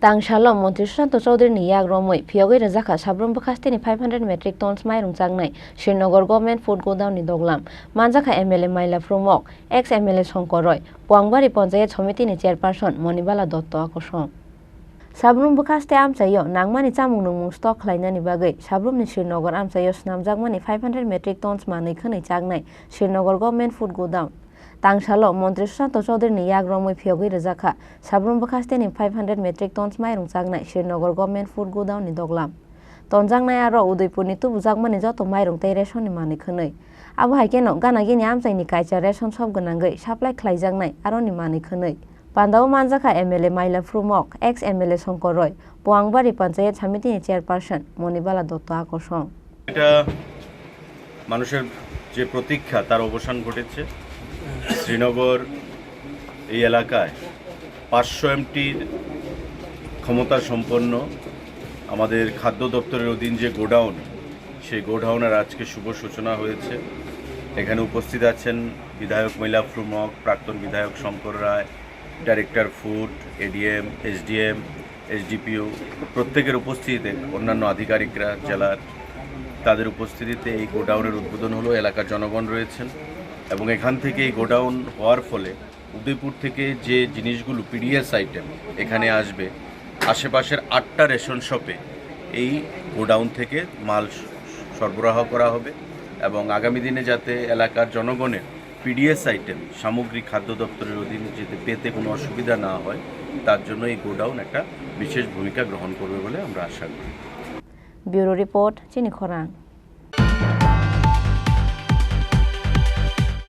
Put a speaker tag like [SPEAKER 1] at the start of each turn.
[SPEAKER 1] Tangshalo Mantri Susanto Chaudhary ni yagromoi phiyogoi rajaka sabrumbo khastini 500 metric tons mairung changnai Srinagar government food godown ni doglam manjaka MLA Maila Frumok ex MLA Shankar Roy Puangbari Panchayat Samiti ni chairperson Monibala Dotto akosong Sabrumbo khaste amchayo nangmani chamung nungmung stock khlainani bagai sabrumni Srinagar amchayo snamjakmani 500 metric tons manui khwnai chagnai Srinagar government food godown Tangshalo Mantri Susanto Chaudhary ni yagromoi phiyogoi rajaka sabrumbo khastini 500 metric tons mairung changnai Srinagar government food godown ni doglam tonjangnai aro Udaipur ni tubujakmani joto mairung tei ration ni manui khwnai abo haikeno gana gini amchaini kaisa ration shop gwnangai supply khlaijaknai aro ni manui khwnai Pandao manjaka MLA Maila Frumok ex MLA Shankar Roy Puangbari Panchayat Samiti ni chairperson Monibala Dotto akosong
[SPEAKER 2] এটা মানুষের যে প্রতীক্ষা তার অবসান ঘটেছে শ্রীনগর এই এলাকায় 500 এমটির ক্ষমতা সম্পন্ন আমাদের খাদ্য দপ্তরের অধীন যে গোডাউন সেই গোডাউনের আজকে শুভ সূচনা হয়েছে এখানে উপস্থিত আছেন বিধায়ক মাইলা ফ্রুমক প্রাক্তন বিধায়ক Shankar Roy director food ADM SDM SDPO প্রত্যেকের উপস্থিতিতে অন্যান্য আধিকারিকরা জেলার তাদের উপস্থিতিতে এই গোডাউনের উদ্বোধন হলো এলাকার জনগণ রয়েছেন এবং এখান থেকে এই গোডাউন হওয়ার ফলে উদয়পুর থেকে যে জিনিসগুলো পিডিএস আইটেম এখানে আসবে আশেপাশের 8টা রেশন শপে এই গোডাউন থেকে মাল সরবরাহ করা হবে এবং আগামী দিনে যাতে এলাকার জনগণের পিডিএস আইটেম সামগ্রিক খাদ্য দপ্তরের অধীনে যেতে পেতে কোনো অসুবিধা না হয় তার জন্য এই গোডাউন একটা বিশেষ ভূমিকা গ্রহণ করবে বলে আমরা আশা করি।
[SPEAKER 1] ব্যুরো রিপোর্ট চিনি খরাং।